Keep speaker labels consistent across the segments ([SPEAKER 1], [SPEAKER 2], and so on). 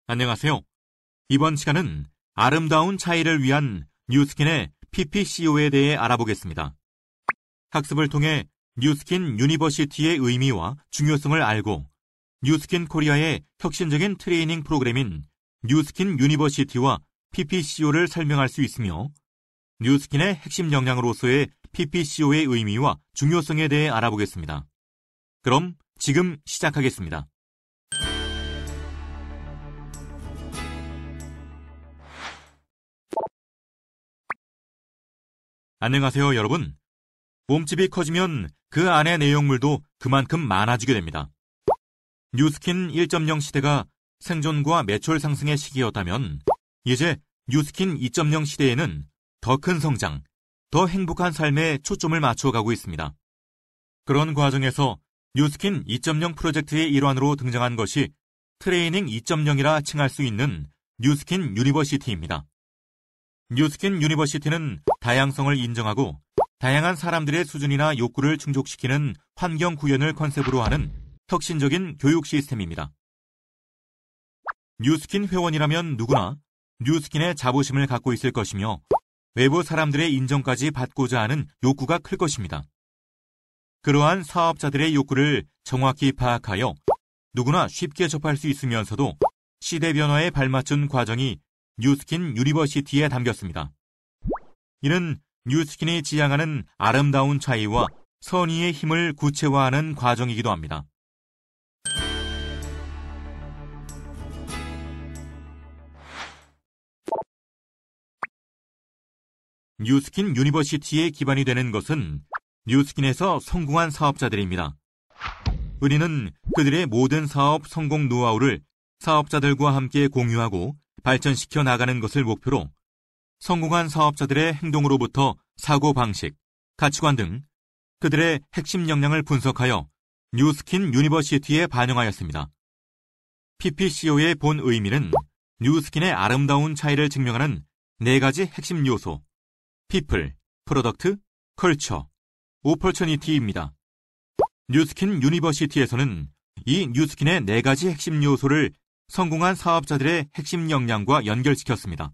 [SPEAKER 1] 안녕하세요. 이번 시간은 아름다운 차이를 위한 뉴스킨의 PPCO에 대해 알아보겠습니다. 학습을 통해 뉴스킨 유니버시티의 의미와 중요성을 알고 뉴스킨 코리아의 혁신적인 트레이닝 프로그램인 뉴스킨 유니버시티와 PPCO를 설명할 수 있으며 뉴스킨의 핵심 역량으로서의 PPCO의 의미와 중요성에 대해 알아보겠습니다. 그럼 지금 시작하겠습니다. 안녕하세요, 여러분. 몸집이 커지면 그 안의 내용물도 그만큼 많아지게 됩니다. 뉴스킨 1.0 시대가 생존과 매출 상승의 시기였다면 이제 뉴스킨 2.0 시대에는 더 큰 성장, 더 행복한 삶에 초점을 맞춰가고 있습니다. 그런 과정에서 뉴스킨 2.0 프로젝트의 일환으로 등장한 것이 트레이닝 2.0이라 칭할 수 있는 뉴스킨 유니버시티입니다. 뉴스킨 유니버시티는 다양성을 인정하고 다양한 사람들의 수준이나 욕구를 충족시키는 환경 구현을 컨셉으로 하는 혁신적인 교육 시스템입니다. 뉴스킨 회원이라면 누구나 뉴스킨의 자부심을 갖고 있을 것이며 외부 사람들의 인정까지 받고자 하는 욕구가 클 것입니다. 그러한 사업자들의 욕구를 정확히 파악하여 누구나 쉽게 접할 수 있으면서도 시대 변화에 발맞춘 과정이 뉴스킨 유니버시티에 담겼습니다. 이는 뉴스킨이 지향하는 아름다운 차이와 선의의 힘을 구체화하는 과정이기도 합니다. 뉴스킨 유니버시티의 기반이 되는 것은 뉴스킨에서 성공한 사업자들입니다. 우리는 그들의 모든 사업 성공 노하우를 사업자들과 함께 공유하고 발전시켜 나가는 것을 목표로 성공한 사업자들의 행동으로부터 사고방식, 가치관 등 그들의 핵심 역량을 분석하여 뉴스킨 유니버시티에 반영하였습니다. PPCO의 본 의미는 뉴스킨의 아름다운 차이를 증명하는 4가지 핵심 요소, People, Product, Culture, Opportunity입니다. 뉴스킨 유니버시티에서는 이 뉴스킨의 4가지 핵심 요소를 성공한 사업자들의 핵심 역량과 연결시켰습니다.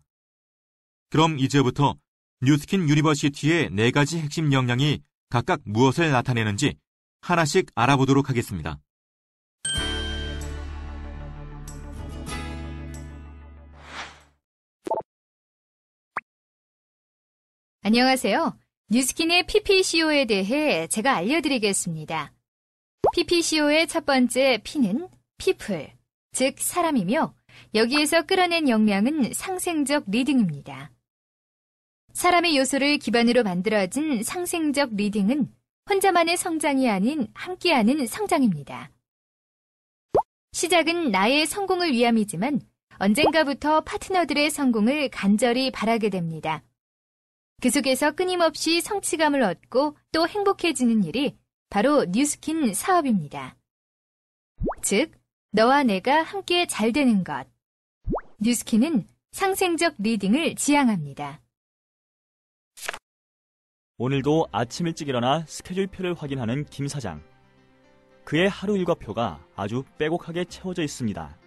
[SPEAKER 1] 그럼 이제부터 뉴스킨 유니버시티의 4가지 핵심 역량이 각각 무엇을 나타내는지 하나씩 알아보도록 하겠습니다.
[SPEAKER 2] 안녕하세요. 뉴스킨의 PPCO에 대해 제가 알려드리겠습니다. PPCO의 첫 번째 P는 People, 즉 사람이며 여기에서 끌어낸 역량은 상생적 리딩입니다. 사람의 요소를 기반으로 만들어진 상생적 리딩은 혼자만의 성장이 아닌 함께하는 성장입니다. 시작은 나의 성공을 위함이지만 언젠가부터 파트너들의 성공을 간절히 바라게 됩니다. 그 속에서 끊임없이 성취감을 얻고 또 행복해지는 일이 바로 뉴스킨 사업입니다. 즉, 너와 내가 함께 잘 되는 것. 뉴스킨은 상생적 리딩을 지향합니다.
[SPEAKER 3] 오늘도 아침 일찍 일어나 스케줄표를 확인하는 김 사장. 그의 하루 일과표가 아주 빼곡하게 채워져 있습니다.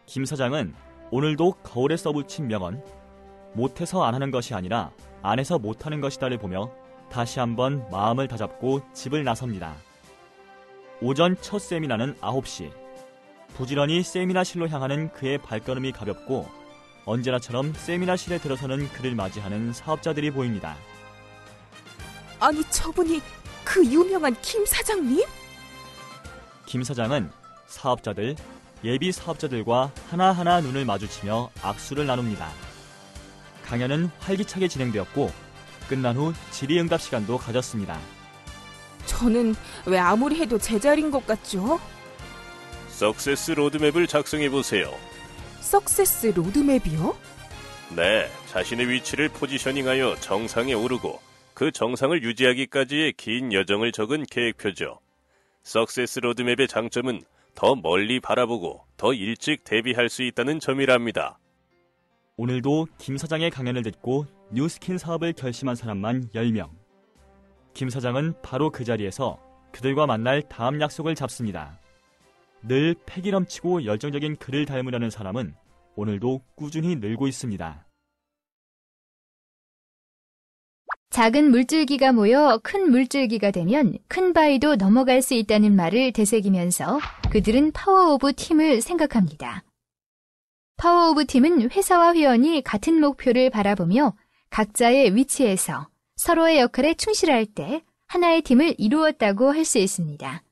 [SPEAKER 3] 김 사장은 오늘도 거울에 써붙인 명언, 못해서 안 하는 것이 아니라 안 해서 못하는 것이다를 보며 다시 한번 마음을 다잡고 집을 나섭니다. 오전 첫 세미나는 9시. 부지런히 세미나실로 향하는 그의 발걸음이 가볍고 언제나처럼 세미나실에 들어서는 그를 맞이하는 사업자들이 보입니다.
[SPEAKER 4] 아니, 저분이 그 유명한 김 사장님?
[SPEAKER 3] 김 사장은 사업자들, 예비 사업자들과 하나하나 눈을 마주치며 악수를 나눕니다. 강연은 활기차게 진행되었고 끝난 후 질의응답 시간도 가졌습니다.
[SPEAKER 4] 저는 왜 아무리 해도 제자리인 것 같죠?
[SPEAKER 5] 석세스 로드맵을 작성해보세요.
[SPEAKER 4] 석세스 로드맵이요?
[SPEAKER 5] 네, 자신의 위치를 포지셔닝하여 정상에 오르고 그 정상을 유지하기까지의 긴 여정을 적은 계획표죠. 석세스 로드맵의 장점은 더 멀리 바라보고 더 일찍 대비할 수 있다는 점이랍니다.
[SPEAKER 3] 오늘도 김 사장의 강연을 듣고 뉴스킨 사업을 결심한 사람만 10명. 김 사장은 바로 그 자리에서 그들과 만날 다음 약속을 잡습니다. 늘 패기 넘치고 열정적인 그를 닮으려는 사람은 오늘도 꾸준히 늘고 있습니다.
[SPEAKER 2] 작은 물줄기가 모여 큰 물줄기가 되면 큰 바위도 넘어갈 수 있다는 말을 되새기면서 그들은 파워 오브 팀을 생각합니다. 파워 오브 팀은 회사와 회원이 같은 목표를 바라보며 각자의 위치에서 서로의 역할에 충실할 때 하나의 팀을 이루었다고 할 수 있습니다.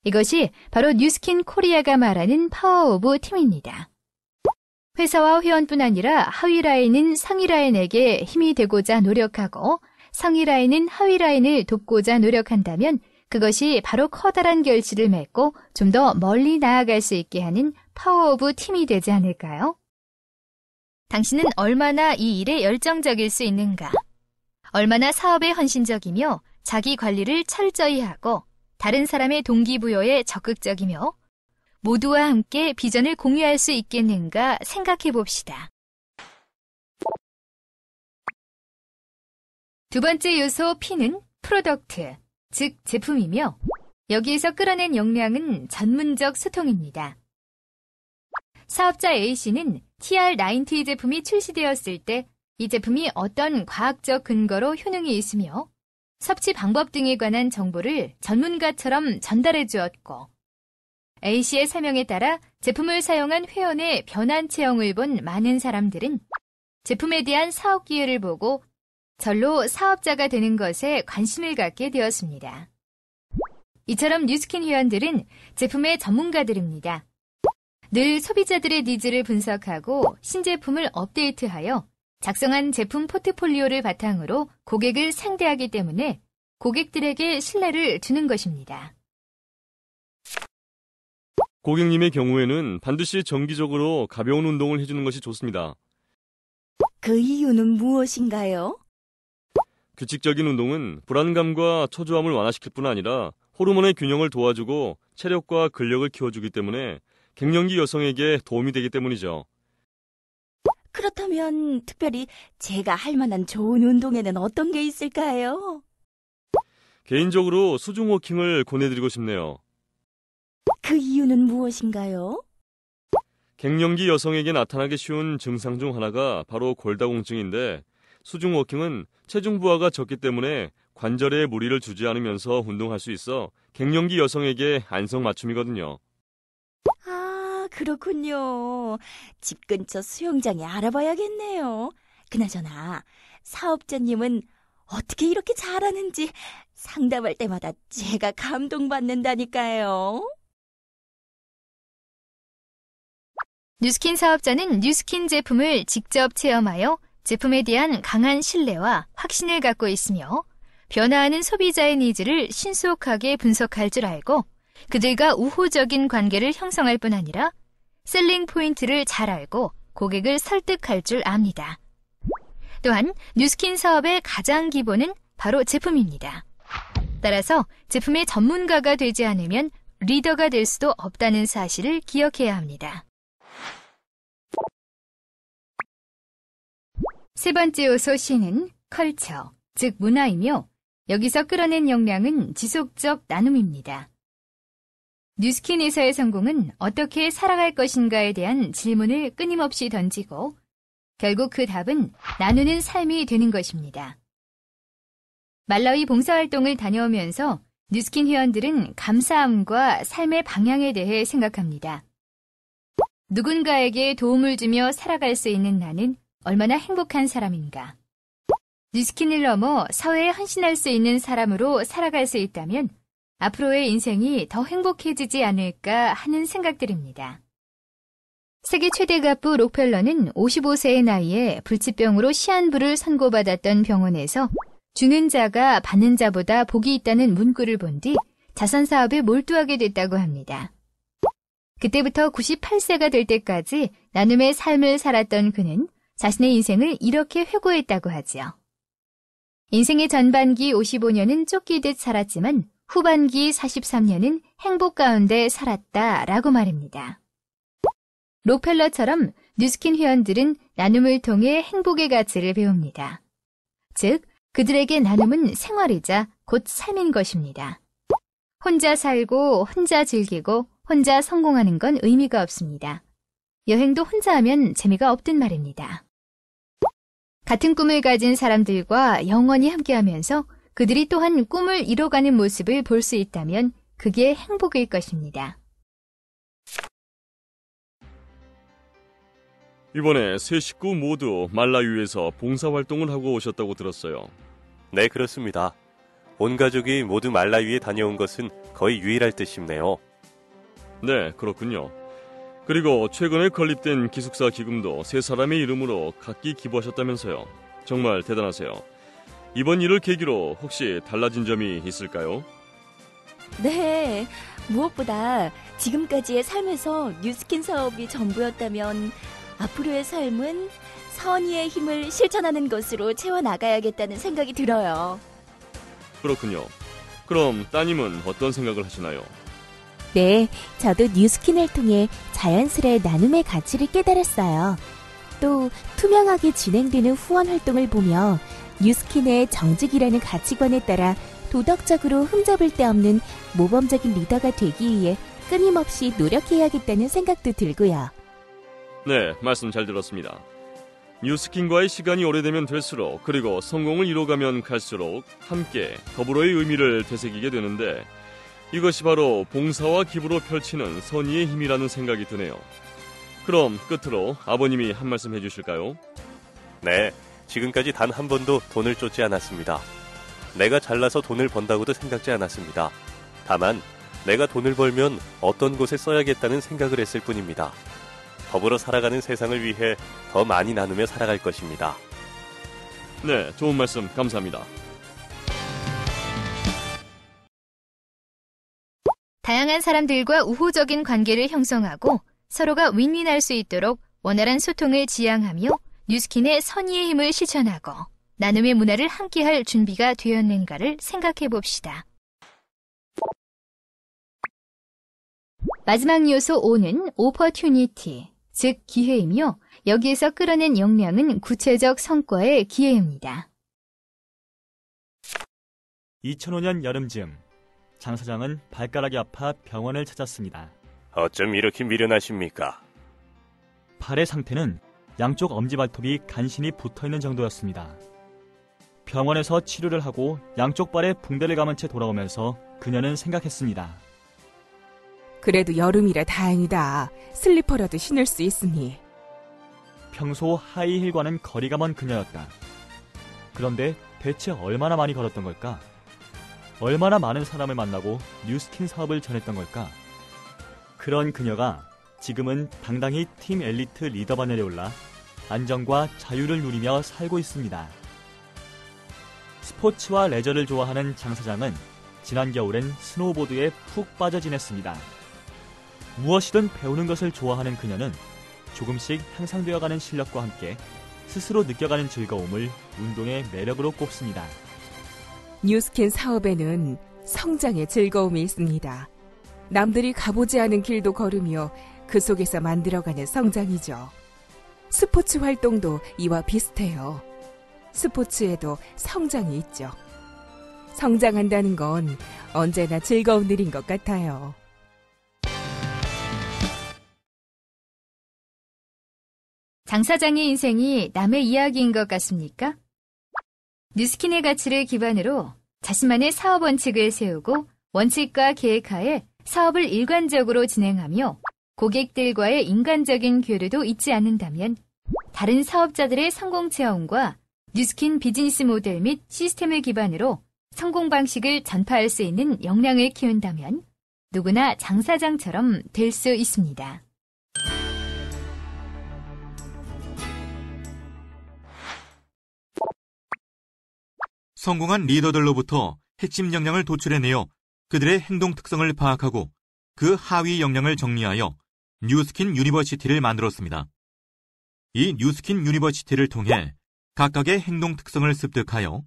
[SPEAKER 2] 이것이 바로 뉴스킨 코리아가 말하는 파워 오브 팀입니다. 회사와 회원뿐 아니라 하위 라인은 상위 라인에게 힘이 되고자 노력하고 상위 라인은 하위 라인을 돕고자 노력한다면 그것이 바로 커다란 결실을 맺고 좀 더 멀리 나아갈 수 있게 하는 파워 오브 팀이 되지 않을까요? 당신은 얼마나 이 일에 열정적일 수 있는가? 얼마나 사업에 헌신적이며 자기 관리를 철저히 하고 다른 사람의 동기부여에 적극적이며 모두와 함께 비전을 공유할 수 있겠는가 생각해 봅시다. 두 번째 요소 P는 프로덕트, 즉 제품이며 여기에서 끌어낸 역량은 전문적 소통입니다. 사업자 A씨는 TR90 제품이 출시되었을 때 이 제품이 어떤 과학적 근거로 효능이 있으며 섭취 방법 등에 관한 정보를 전문가처럼 전달해 주었고 A씨의 설명에 따라 제품을 사용한 회원의 변환 체형을 본 많은 사람들은 제품에 대한 사업 기회를 보고 절로 사업자가 되는 것에 관심을 갖게 되었습니다. 이처럼 뉴스킨 회원들은 제품의 전문가들입니다. 늘 소비자들의 니즈를 분석하고 신제품을 업데이트하여 작성한 제품 포트폴리오를 바탕으로 고객을 상대하기 때문에 고객들에게 신뢰를 주는 것입니다.
[SPEAKER 6] 고객님의 경우에는 반드시 정기적으로 가벼운 운동을 해주는 것이 좋습니다.
[SPEAKER 7] 그 이유는 무엇인가요?
[SPEAKER 6] 규칙적인 운동은 불안감과 초조함을 완화시킬 뿐 아니라 호르몬의 균형을 도와주고 체력과 근력을 키워주기 때문에 갱년기 여성에게 도움이 되기 때문이죠.
[SPEAKER 7] 그렇다면 특별히 제가 할 만한 좋은 운동에는 어떤 게 있을까요?
[SPEAKER 6] 개인적으로 수중 워킹을 권해드리고 싶네요.
[SPEAKER 7] 그 이유는 무엇인가요?
[SPEAKER 6] 갱년기 여성에게 나타나기 쉬운 증상 중 하나가 바로 골다공증인데 수중 워킹은 체중 부하가 적기 때문에 관절에 무리를 주지 않으면서 운동할 수 있어 갱년기 여성에게 안성맞춤이거든요.
[SPEAKER 7] 아, 그렇군요. 집 근처 수영장에 알아봐야겠네요. 그나저나 사업자님은 어떻게 이렇게 잘하는지 상담할 때마다 제가 감동받는다니까요.
[SPEAKER 2] 뉴스킨 사업자는 뉴스킨 제품을 직접 체험하여 제품에 대한 강한 신뢰와 확신을 갖고 있으며 변화하는 소비자의 니즈를 신속하게 분석할 줄 알고 그들과 우호적인 관계를 형성할 뿐 아니라 셀링 포인트를 잘 알고 고객을 설득할 줄 압니다. 또한 뉴스킨 사업의 가장 기본은 바로 제품입니다. 따라서 제품의 전문가가 되지 않으면 리더가 될 수도 없다는 사실을 기억해야 합니다. 세 번째 요소 C는 컬처, 즉 문화이며 여기서 끌어낸 역량은 지속적 나눔입니다. 뉴스킨에서의 성공은 어떻게 살아갈 것인가에 대한 질문을 끊임없이 던지고 결국 그 답은 나누는 삶이 되는 것입니다. 말라위 봉사활동을 다녀오면서 뉴스킨 회원들은 감사함과 삶의 방향에 대해 생각합니다. 누군가에게 도움을 주며 살아갈 수 있는 나는 얼마나 행복한 사람인가. 뉴스킨을 넘어 사회에 헌신할 수 있는 사람으로 살아갈 수 있다면 앞으로의 인생이 더 행복해지지 않을까 하는 생각들입니다. 세계 최대 갑부 록펠러는 55세의 나이에 불치병으로 시한부를 선고받았던 병원에서 주는 자가 받는 자보다 복이 있다는 문구를 본 뒤 자선 사업에 몰두하게 됐다고 합니다. 그때부터 98세가 될 때까지 나눔의 삶을 살았던 그는 자신의 인생을 이렇게 회고했다고 하지요. 인생의 전반기 55년은 쫓기듯 살았지만 후반기 43년은 행복 가운데 살았다라고 말입니다. 록펠러처럼 뉴스킨 회원들은 나눔을 통해 행복의 가치를 배웁니다. 즉, 그들에게 나눔은 생활이자 곧 삶인 것입니다. 혼자 살고 혼자 즐기고 혼자 성공하는 건 의미가 없습니다. 여행도 혼자 하면 재미가 없단 말입니다. 같은 꿈을 가진 사람들과 영원히 함께하면서 그들이 또한 꿈을 이뤄가는 모습을 볼 수 있다면 그게 행복일 것입니다.
[SPEAKER 6] 이번에 세 식구 모두 말라위에서 봉사활동을 하고 오셨다고 들었어요.
[SPEAKER 5] 네, 그렇습니다. 온 가족이 모두 말라위에 다녀온 것은 거의 유일할 듯 싶네요.
[SPEAKER 6] 네, 그렇군요. 그리고 최근에 건립된 기숙사 기금도 세 사람의 이름으로 각기 기부하셨다면서요. 정말 대단하세요. 이번 일을 계기로 혹시 달라진 점이 있을까요?
[SPEAKER 7] 네, 무엇보다 지금까지의 삶에서 뉴스킨 사업이 전부였다면 앞으로의 삶은 선의의 힘을 실천하는 것으로 채워나가야겠다는 생각이 들어요.
[SPEAKER 6] 그렇군요. 그럼 따님은 어떤 생각을 하시나요?
[SPEAKER 8] 네, 저도 뉴스킨을 통해 자연스레 나눔의 가치를 깨달았어요. 또 투명하게 진행되는 후원 활동을 보며 뉴스킨의 정직이라는 가치관에 따라 도덕적으로 흠잡을 데 없는 모범적인 리더가 되기 위해 끊임없이 노력해야겠다는 생각도 들고요.
[SPEAKER 6] 네, 말씀 잘 들었습니다. 뉴스킨과의 시간이 오래되면 될수록 그리고 성공을 이뤄가면 갈수록 함께 더불어의 의미를 되새기게 되는데 이것이 바로 봉사와 기부로 펼치는 선의의 힘이라는 생각이 드네요. 그럼 끝으로 아버님이 한 말씀 해주실까요?
[SPEAKER 5] 네, 지금까지 단 한 번도 돈을 쫓지 않았습니다. 내가 잘나서 돈을 번다고도 생각지 않았습니다. 다만 내가 돈을 벌면 어떤 곳에 써야겠다는 생각을 했을 뿐입니다. 더불어 살아가는 세상을 위해 더 많이 나누며 살아갈 것입니다.
[SPEAKER 6] 네, 좋은 말씀 감사합니다.
[SPEAKER 2] 다양한 사람들과 우호적인 관계를 형성하고 서로가 윈윈할 수 있도록 원활한 소통을 지향하며 뉴스킨의 선의의 힘을 실천하고 나눔의 문화를 함께할 준비가 되었는가를 생각해 봅시다. 마지막 요소 5는 opportunity, 즉 기회이며 여기에서 끌어낸 역량은 구체적 성과의 기회입니다.
[SPEAKER 3] 2005년 여름쯤 장 사장은 발가락이 아파 병원을 찾았습니다.
[SPEAKER 5] 어쩜 이렇게 미련하십니까?
[SPEAKER 3] 발의 상태는 양쪽 엄지발톱이 간신히 붙어있는 정도였습니다. 병원에서 치료를 하고 양쪽 발에 붕대를 감은 채 돌아오면서 그녀는 생각했습니다.
[SPEAKER 4] 그래도 여름이라 다행이다. 슬리퍼라도 신을 수 있으니.
[SPEAKER 3] 평소 하이힐과는 거리가 먼 그녀였다. 그런데 대체 얼마나 많이 걸었던 걸까? 얼마나 많은 사람을 만나고 뉴스킨 사업을 전했던 걸까? 그런 그녀가 지금은 당당히 팀 엘리트 리더반에 내려올라 안정과 자유를 누리며 살고 있습니다. 스포츠와 레저를 좋아하는 장 사장은 지난 겨울엔 스노우보드에 푹 빠져 지냈습니다. 무엇이든 배우는 것을 좋아하는 그녀는 조금씩 향상되어가는 실력과 함께 스스로 느껴가는 즐거움을 운동의 매력으로 꼽습니다.
[SPEAKER 4] 뉴스킨 사업에는 성장의 즐거움이 있습니다. 남들이 가보지 않은 길도 걸으며 그 속에서 만들어가는 성장이죠. 스포츠 활동도 이와 비슷해요. 스포츠에도 성장이 있죠. 성장한다는 건 언제나 즐거운 일인 것 같아요.
[SPEAKER 2] 장 사장의 인생이 남의 이야기인 것 같습니까? 뉴스킨의 가치를 기반으로 자신만의 사업 원칙을 세우고 원칙과 계획하에 사업을 일관적으로 진행하며 고객들과의 인간적인 교류도 잊지 않는다면 다른 사업자들의 성공 체험과 뉴스킨 비즈니스 모델 및 시스템을 기반으로 성공 방식을 전파할 수 있는 역량을 키운다면 누구나 장 사장처럼 될 수 있습니다.
[SPEAKER 1] 성공한 리더들로부터 핵심 역량을 도출해내어 그들의 행동 특성을 파악하고 그 하위 역량을 정리하여 뉴스킨 유니버시티를 만들었습니다. 이 뉴스킨 유니버시티를 통해 각각의 행동 특성을 습득하여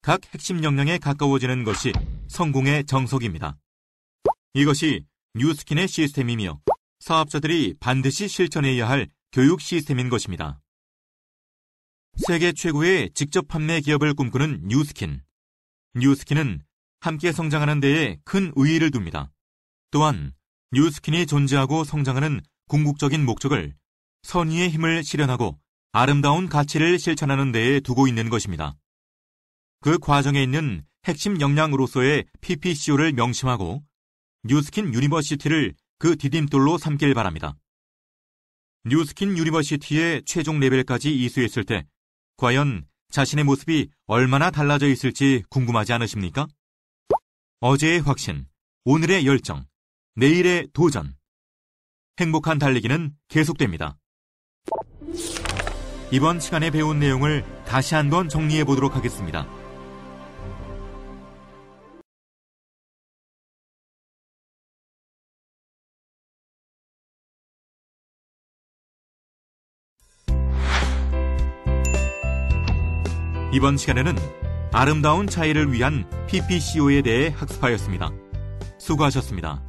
[SPEAKER 1] 각 핵심 역량에 가까워지는 것이 성공의 정석입니다. 이것이 뉴스킨의 시스템이며 사업자들이 반드시 실천해야 할 교육 시스템인 것입니다. 세계 최고의 직접 판매 기업을 꿈꾸는 뉴스킨. 뉴스킨은 함께 성장하는 데에 큰 의의를 둡니다. 또한 뉴스킨이 존재하고 성장하는 궁극적인 목적을 선의의 힘을 실현하고 아름다운 가치를 실천하는 데에 두고 있는 것입니다. 그 과정에 있는 핵심 역량으로서의 PPCO를 명심하고 뉴스킨 유니버시티를 그 디딤돌로 삼길 바랍니다. 뉴스킨 유니버시티의 최종 레벨까지 이수했을 때 과연 자신의 모습이 얼마나 달라져 있을지 궁금하지 않으십니까? 어제의 확신, 오늘의 열정, 내일의 도전. 행복한 달리기는 계속됩니다. 이번 시간에 배운 내용을 다시 한번 정리해 보도록 하겠습니다. 이번 시간에는 아름다운 차이를 위한 PPCO에 대해 학습하였습니다. 수고하셨습니다.